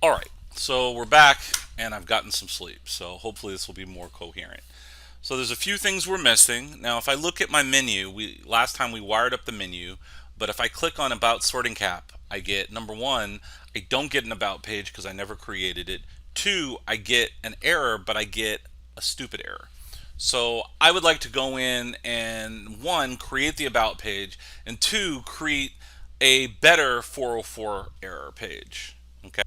All right, so we're back and I've gotten some sleep, so hopefully this will be more coherent. So there's a few things we're missing. Now if I look at my menu, last time we wired up the menu, but if I click on About Sorting Cap, I get number one, I don't get an About page because I never created it. Two, I get an error, but I get a stupid error. So I would like to go in and one, create the About page, and two, create a better 404 error page. Okay.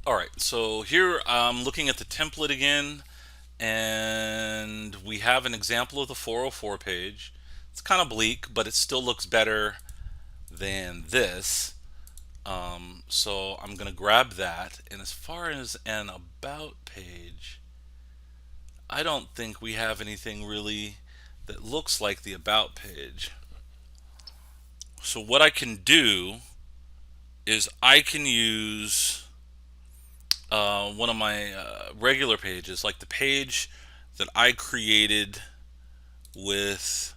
All right, so here I'm looking at the template again, and we have an example of the 404 page. It's kind of bleak, but it still looks better than this. So I'm going to grab that. And as far as an about page, I don't think we have anything really that looks like the about page. So what I can do is I can use one of my regular pages, like the page that I created with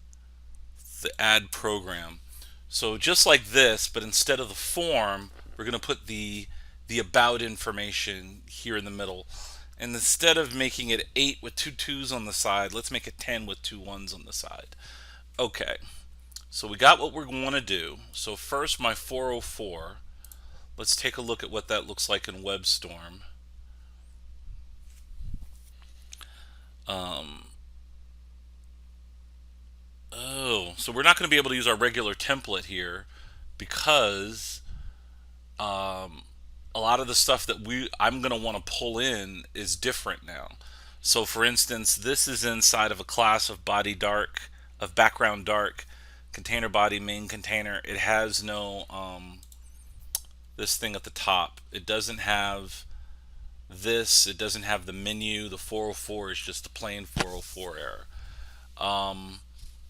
the add program. So just like this, but instead of the form, we're going to put the about information here in the middle. And instead of making it 8 with two 2's on the side, let's make it 10 with two 1's on the side. Okay, so we got what we want to do. So first, my 404. Let's take a look at what that looks like in WebStorm. Um, oh, so we're not going to be able to use our regular template here because a lot of the stuff that I'm going to want to pull in is different now. So for instance, this is inside of a class of body dark, of background dark, container body main container. It has no this thing at the top. It doesn't have this. It doesn't have the menu. The 404 is just a plain 404 error.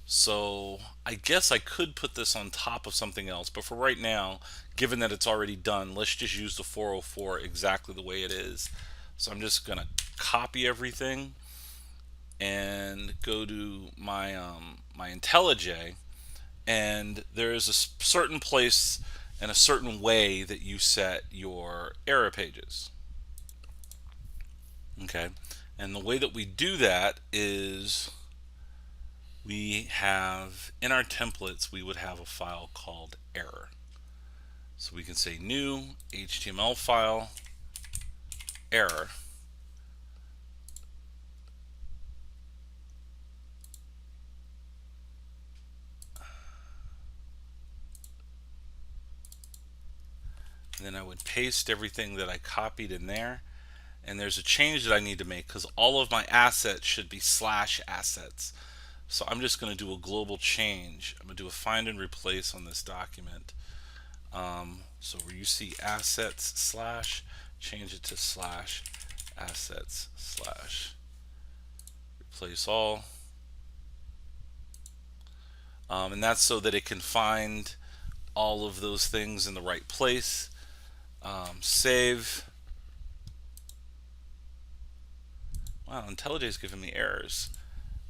So I guess I could put this on top of something else, but for right now, given that it's already done, let's just use the 404 exactly the way it is. So I'm just gonna copy everything and go to my IntelliJ, and there is a certain place and a certain way that you set your error pages. Okay, and the way that we do that is we have in our templates we would have a file called error. So we can say new HTML file error. And then I would paste everything that I copied in there. And there's a change that I need to make because all of my assets should be /assets. So I'm just going to do a global change. I'm going to do a find and replace on this document. So where you see assets slash, change it to /assets slash replace all. And that's so that it can find all of those things in the right place. Save. Wow, IntelliJ is giving me errors.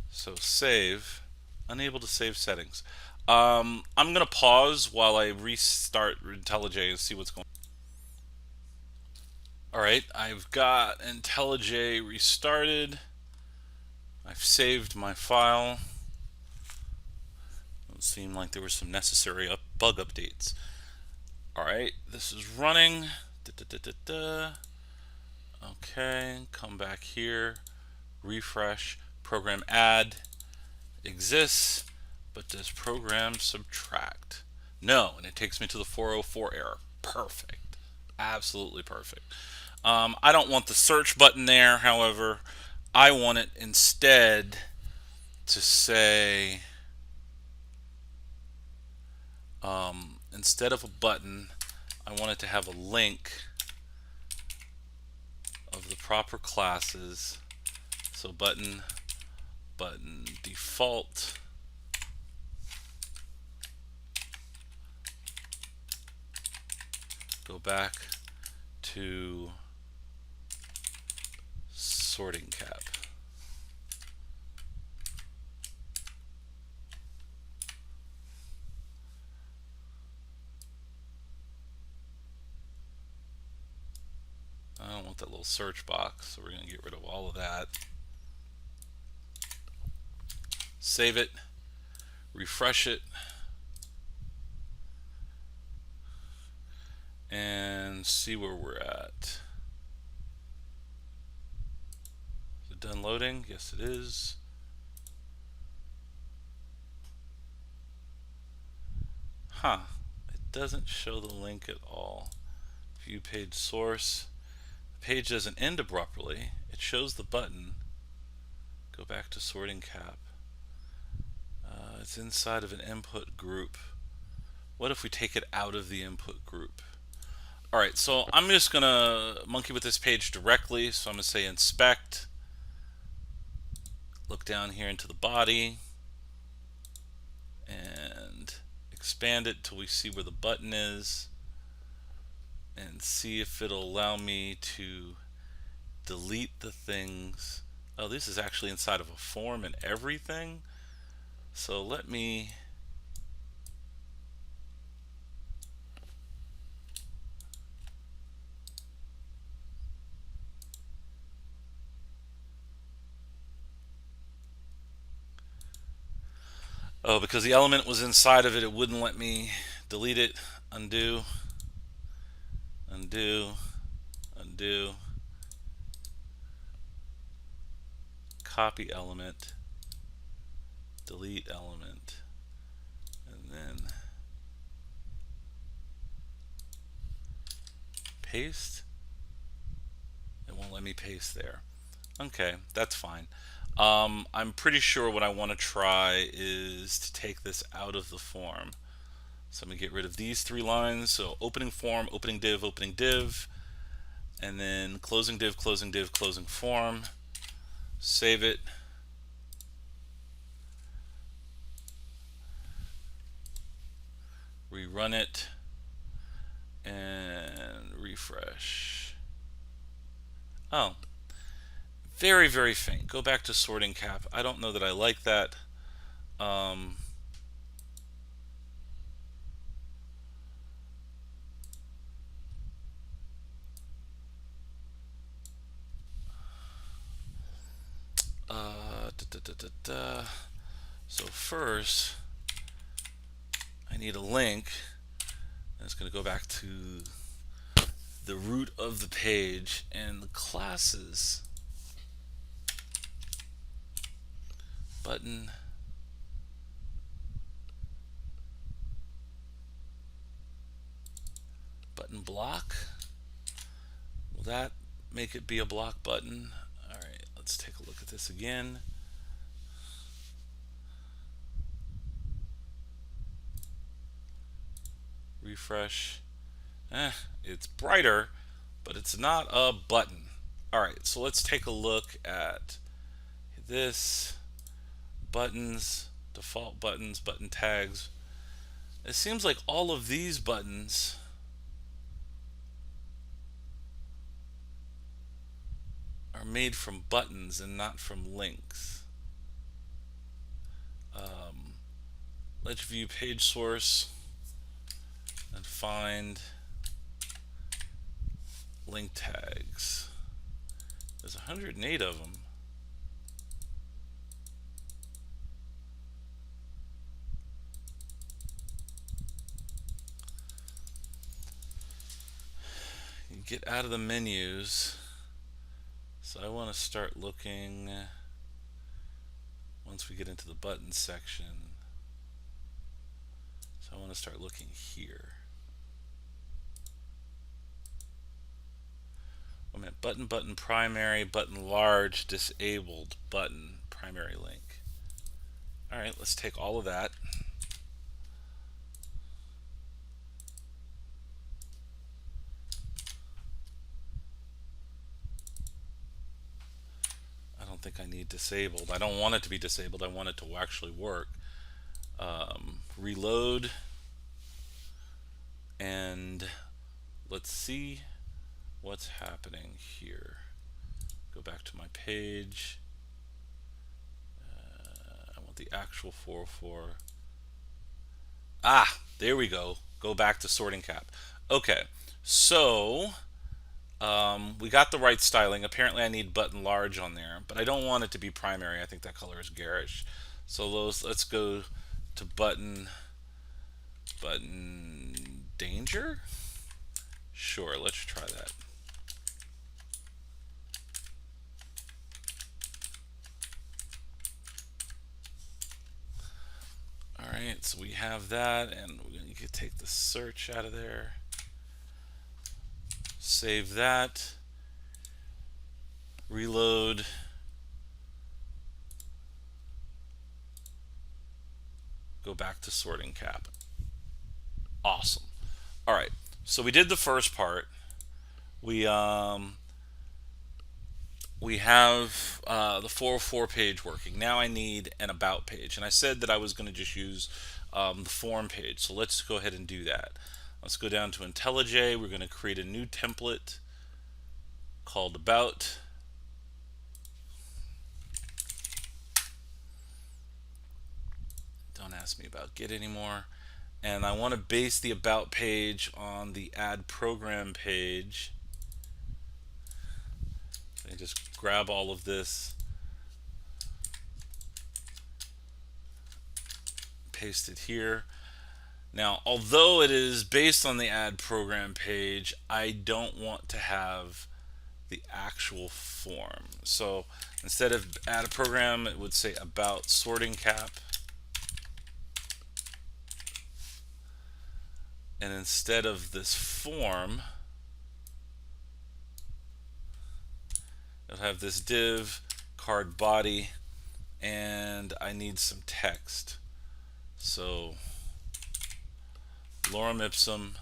So save, unable to save settings. I'm gonna pause while I restart IntelliJ and see what's going on. All right, I've got IntelliJ restarted. I've saved my file. It seemed like there were some necessary bug updates. All right, this is running. Okay, come back here, refresh, program add exists, but does program subtract? No, and it takes me to the 404 error. Perfect, absolutely perfect. I don't want the search button there, however, I want it instead to say, instead of a button, I want it to have a link of the proper classes. So button default, go back to sorting cap. that little search box, so we're going to get rid of all of that. Save it, refresh it, and see where we're at. Is it done loading? Yes, it is. Huh. It doesn't show the link at all. View page source. The page doesn't end abruptly. It shows the button. Go back to sorting cap. It's inside of an input group. What if we take it out of the input group? Alright, so I'm just going to monkey with this page directly. So I'm going to say inspect. Look down here into the body. And expand it till we see where the button is. And see if it'll allow me to delete the things. Oh, this is actually inside of a form and everything. So let me oh, because the element was inside of it, it wouldn't let me delete it. Undo, undo, undo, copy element, delete element, and then paste. It won't let me paste there. Okay, that's fine. I'm pretty sure what I want to try is to take this out of the form. So I'm going to get rid of these three lines. So opening form, opening div, and then closing div, closing form. Save it. Rerun it. And refresh. Oh, very, very faint. Go back to sorting cap. I don't know that I like that. So first, I need a link. And it's going to go back to the root of the page and the classes. Button. Button block. Will that make it be a block button? Alright, let's take a look at this again. Refresh. It's brighter, but it's not a button. Alright, so let's take a look at this. Buttons, default buttons, button tags. It seems like all of these buttons are made from buttons and not from links. Let's view page source and find link tags. There's 108 of them. You get out of the menus. So I want to start looking once we get into the button section. So I want to start looking here. Wait a minute, button primary, button large, disabled, button primary link. Alright, let's take all of that. I don't think I need disabled. I don't want it to be disabled. I want it to actually work. Reload, and let's see what's happening here. Go back to my page. I want the actual 404. Ah, there we go. Go back to sorting cap. Okay, so We got the right styling. Apparently I need button large on there, but I don't want it to be primary. I think that color is garish. So let's go to button danger. Sure, let's try that. All right, so we have that, and you can take the search out of there. Save that. Reload. Go back to sorting cap. Awesome. All right, so we did the first part. We we have the 404 page working. Now I need an about page, and I said that I was going to just use the form page. So let's go ahead and do that. Let's go down to IntelliJ. We're going to create a new template called about. Don't ask me about Git anymore. And I want to base the about page on the add program page. I just grab all of this, paste it here. Now, although it is based on the add program page, I don't want to have the actual form. So instead of add a program, it would say about sorting cap. And instead of this form, it'll have this div, card body, and I need some text. So lorem ipsum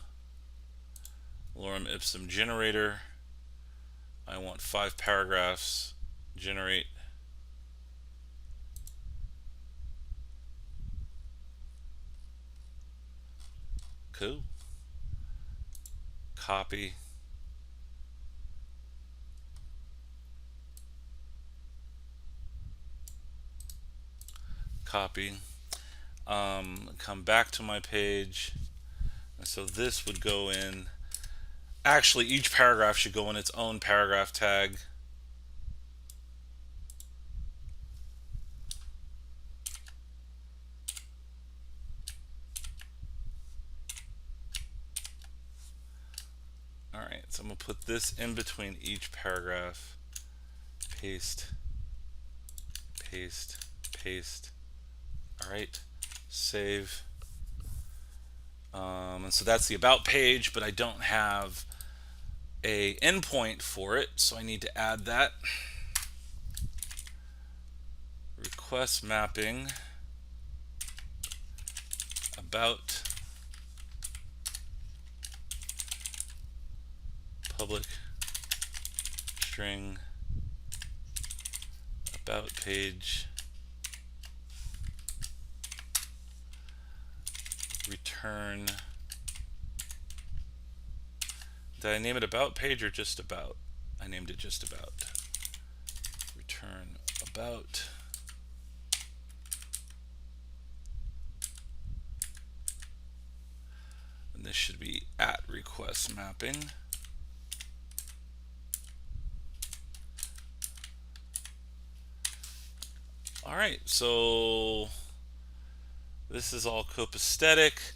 generator. I want 5 paragraphs. Generate. Cool. Copy. Copy. Come back to my page. And so this would go in. Actually, each paragraph should go in its own paragraph tag. Alright, so I'm going to put this in between each paragraph. Paste, paste, paste. Alright, save. And so that's the about page, but I don't have a endpoint for it, so I need to add that. Request mapping about public string about page return. Did I name it about page or just about? I named it just about. Return about. And this should be at request mapping. Alright, so this is all copacetic.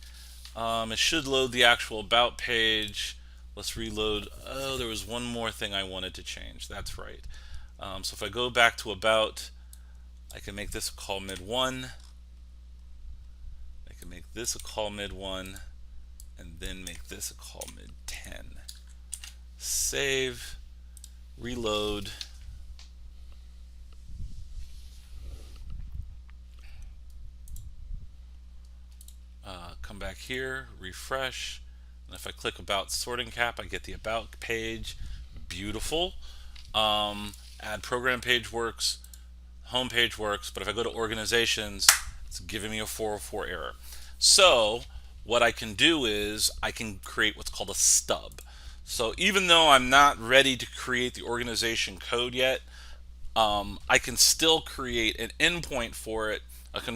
It should load the actual about page. Let's reload. Oh, there was one more thing I wanted to change. That's right. So if I go back to about, I can make this a call mid1. I can make this a call mid1, and then make this a call mid10. Save, reload. Come back here, refresh, and if I click about sorting cap, I get the about page. Beautiful. Add program page works, home page works, but if I go to organizations, it's giving me a 404 error. So what I can do is I can create what's called a stub. So even though I'm not ready to create the organization code yet, I can still create an endpoint for it,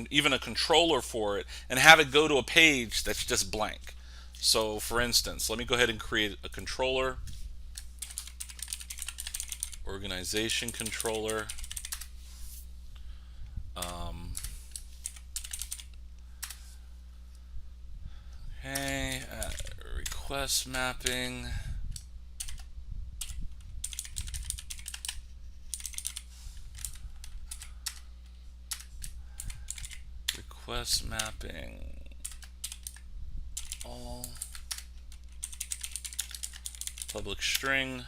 even a controller for it, and have it go to a page that's just blank. So for instance, let me go ahead and create a controller. organization controller. Um, okay, request mapping. Request mapping all public string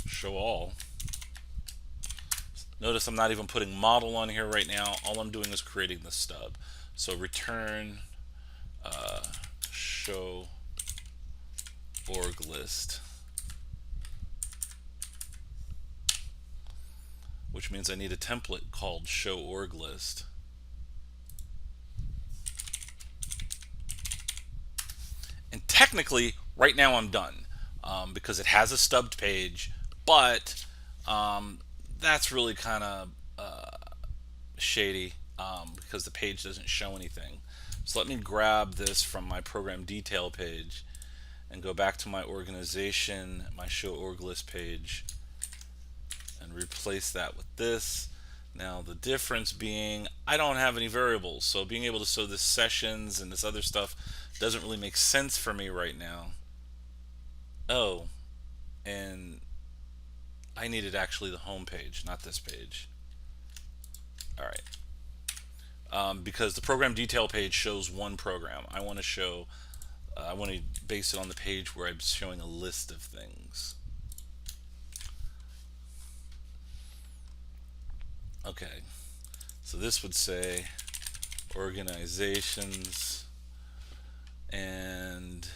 show all. Notice I'm not even putting model on here right now. All I'm doing is creating the stub. So return show org list, which means I need a template called show org list. And technically, right now I'm done because it has a stubbed page, but that's really kind of shady because the page doesn't show anything. So let me grab this from my program detail page and go back to my organization, my show org list page, and replace that with this. Now the difference being I don't have any variables, so being able to show this sessions and this other stuff doesn't really make sense for me right now. Oh, and I needed actually the home page, not this page. All right. Because the program detail page shows one program. I want to base it on the page where I'm showing a list of things. Okay, so this would say organizations and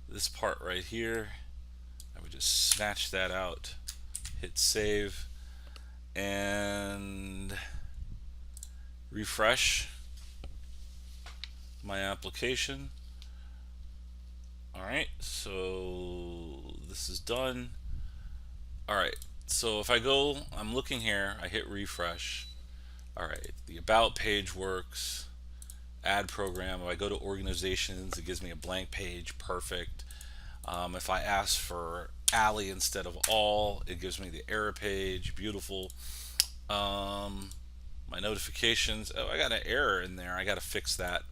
this part right here, I would just snatch that out, hit save, and refresh my application. Alright, so this is done. Alright, so if I go, I'm looking here, I hit refresh. Alright, the about page works. Add program. If I go to organizations, it gives me a blank page. Perfect. If I ask for alley instead of all, it gives me the error page. Beautiful. My notifications. Oh, I got an error in there. I got to fix that.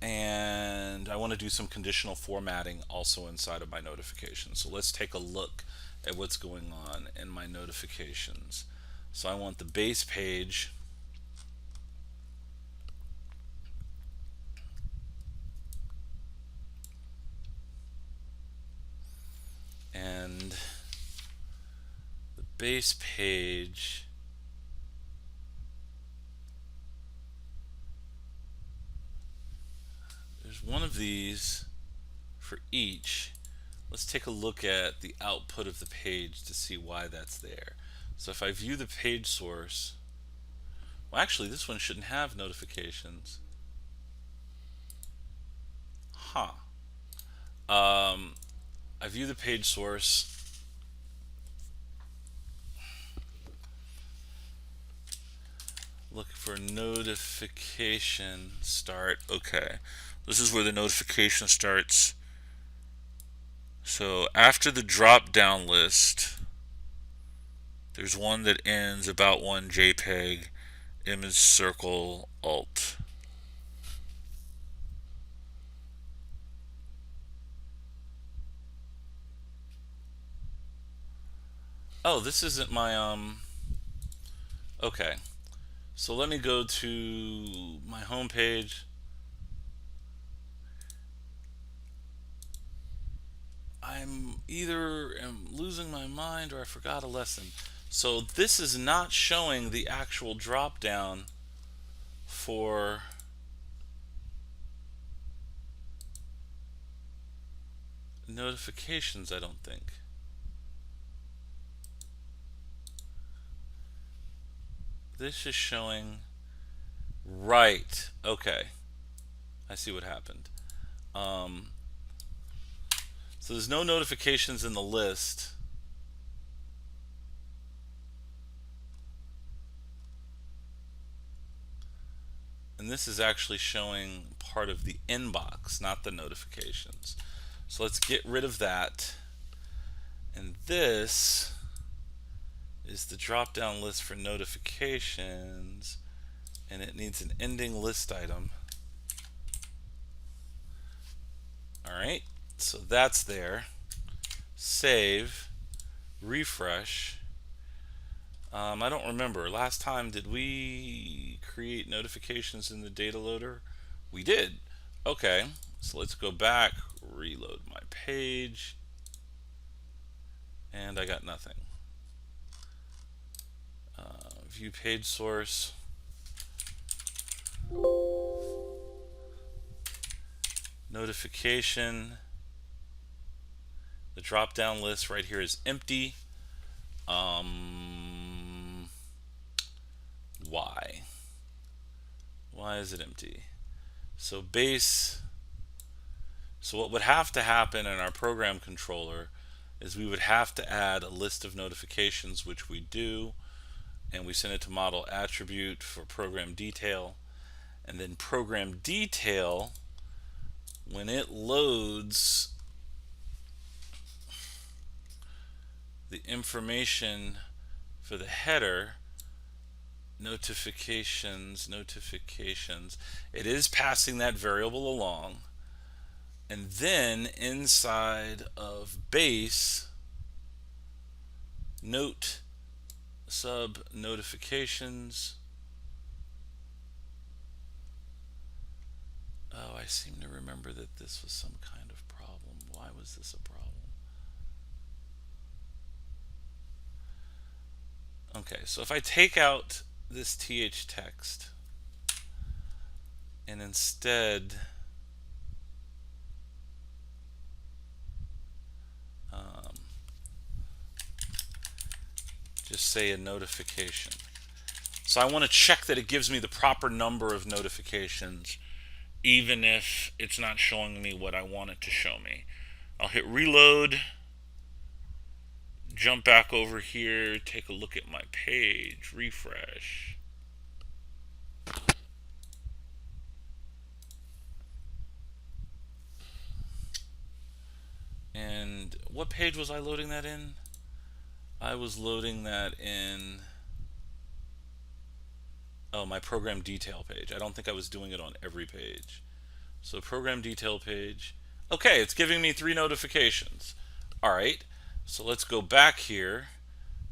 And I want to do some conditional formatting also inside of my notifications. So let's take a look at what's going on in my notifications. So I want the base page and the base page there's one of these for each. Let's take a look at the output of the page to see why that's there. So if I view the page source, well, actually this one shouldn't have notifications. Huh. I view the page source. Look for notification start. Okay, this is where the notification starts. So after the drop down list, there's one that ends about one JPEG, image circle alt. Oh, this isn't my okay. So let me go to my home page. I'm either am losing my mind or I forgot a lesson. So this is not showing the actual drop down for notifications, I don't think. This is showing right. Okay. I see what happened. So there's no notifications in the list. and this is actually showing part of the inbox, not the notifications. So let's get rid of that. And this is the drop down list for notifications, and it needs an ending list item. Alright, so that's there. Save, refresh. I don't remember. Last time, did we create notifications in the data loader? We did. Okay, so let's go back, reload my page, and I got nothing. View page source. Notification. The drop down list right here is empty. Why? Why is it empty? So base. So what would have to happen in our program controller is we would have to add a list of notifications, which we do, and we send it to model attribute for program detail. And then program detail, when it loads the information for the header, notifications, it is passing that variable along. And then inside of base, note sub notifications. Oh, I seem to remember that this was some kind of problem. Why was this a problem? Okay, so if I take out this th text and instead just say a notification. So I want to check that it gives me the proper number of notifications, even if it's not showing me what I want it to show me. I'll hit reload, jump back over here, take a look at my page, refresh. And what page was I loading that in? I was loading that in, oh, my program detail page. I don't think I was doing it on every page. So program detail page. Okay, it's giving me 3 notifications. Alright, so let's go back here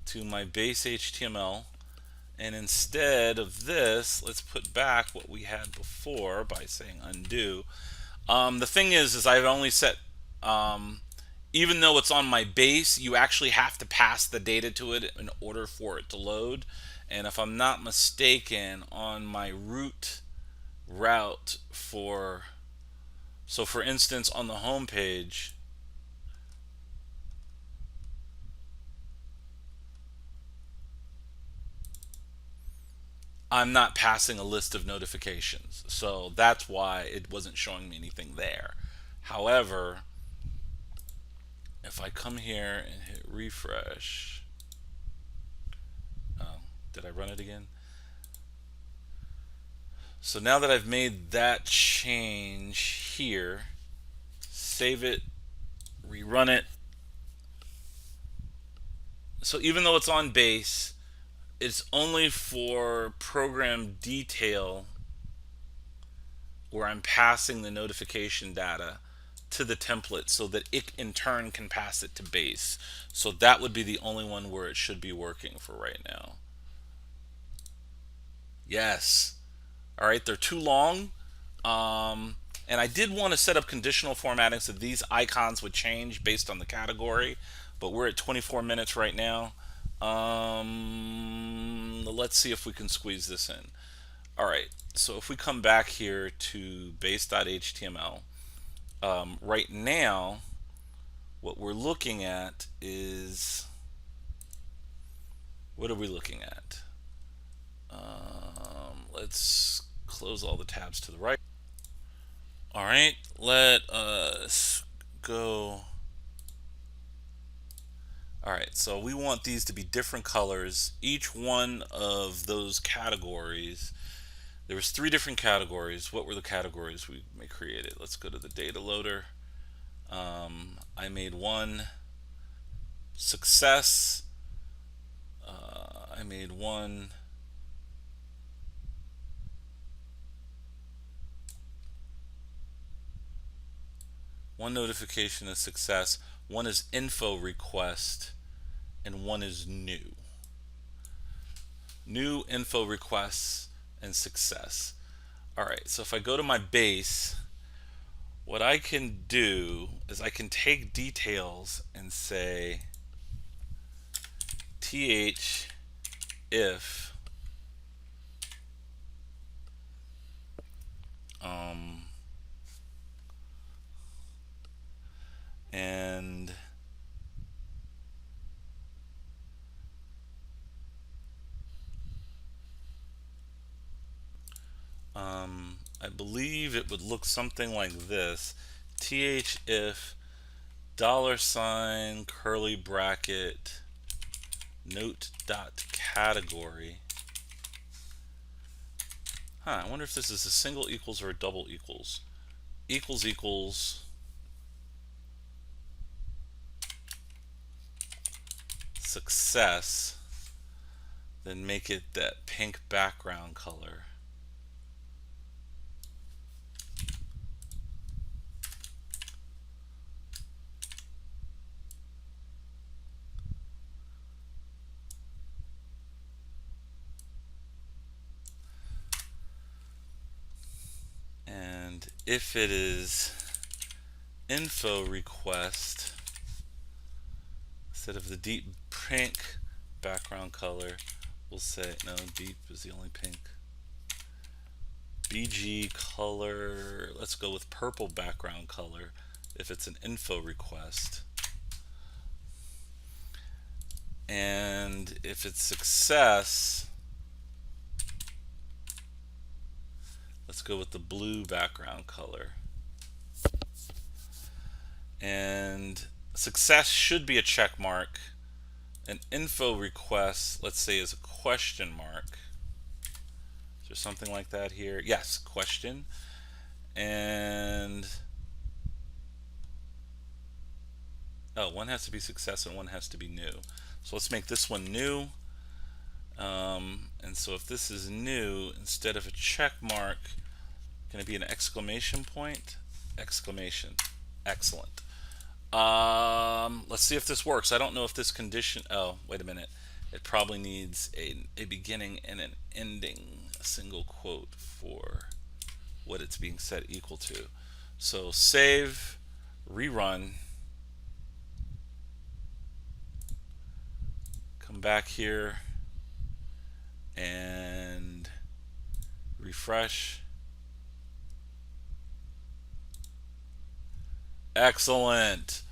to my base HTML, and instead of this, let's put back what we had before by saying undo. The thing is I've only set, even though it's on my base, you actually have to pass the data to it in order for it to load. And if I'm not mistaken, on my route for, so for instance, on the home page, I'm not passing a list of notifications. So that's why it wasn't showing me anything there. However, if I come here and hit refresh, oh, did I run it again? So now that I've made that change here, save it, rerun it. So even though it's on base, it's only for program detail where I'm passing the notification data to the template so that it in turn can pass it to base. So that would be the only one where it should be working for right now. Yes. All right, they're too long. And I did want to set up conditional formatting so these icons would change based on the category, but we're at 24 minutes right now. Let's see if we can squeeze this in. All right, so if we come back here to base.html, right now, what we're looking at is, what are we looking at? Let's close all the tabs to the right. All right, let us go. All right, so we want these to be different colors. Each one of those categories There was three different categories. What were the categories we created? Let's go to the data loader. I made one success. I made one notification is success, one is info request, and one is new. New info requests and success. All right, so if I go to my base, what I can do is I can take details and say th if um, and I believe it would look something like this. Th if $ curly bracket note dot category. I wonder if this is a single equals or a double equals. Equals equals success, then make it that pink background color. And if it is info request, instead of the deep pink background color, we'll say, no, deep is the only pink. BG color, let's go with purple background color if it's an info request. And if it's success, let's go with the blue background color. And success should be a check mark. An info request, let's say, is a question mark. Is there something like that here? Yes, question. And one has to be success and one has to be new. So let's make this one new. And so if this is new, instead of a check mark, can it be an exclamation point? Exclamation. Excellent. Let's see if this works. I don't know if this condition. Oh, wait a minute. It probably needs a beginning and an ending, a single quote for what it's being set equal to. So save, rerun, come back here and refresh. Excellent.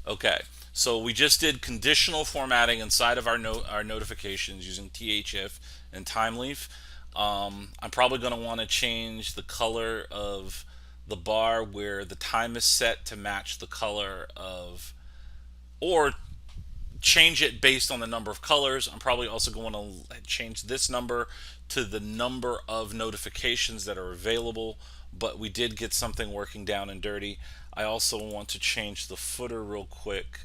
Okay, so we just did conditional formatting inside of our notifications using thif and timeleaf. I'm probably going to want to change the color of the bar where the time is set to match the color of, or change it based on the number of colors. I'm probably also going to change this number to the number of notifications that are available, but we did get something working down and dirty. I also want to change the footer real quick.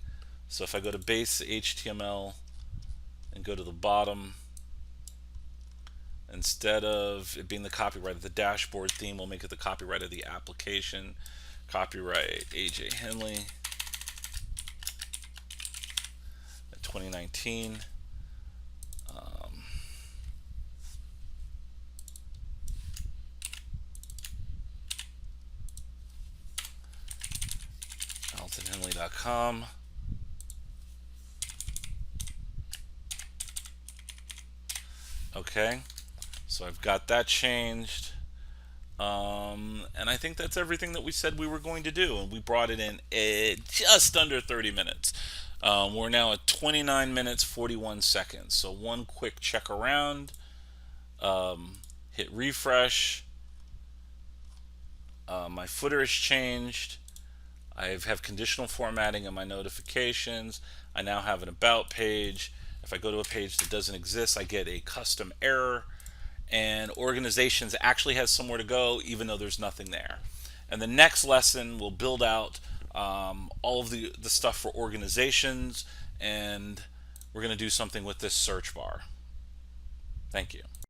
So if I go to base HTML and go to the bottom, instead of it being the copyright of the dashboard theme, we'll make it the copyright of the application. Copyright AJ Henley 2019. AltonHenley.com. Okay, so I've got that changed. And I think that's everything that we said we were going to do, and we brought it in just under 30 minutes. We're now at 29 minutes 41 seconds. So one quick check around, hit refresh. My footer is changed. I have conditional formatting in my notifications. I now have an about page. If I go to a page that doesn't exist, I get a custom error. and organizations actually has somewhere to go even though there's nothing there. And the next lesson will build out all of the stuff for organizations, and we're going to do something with this search bar. Thank you.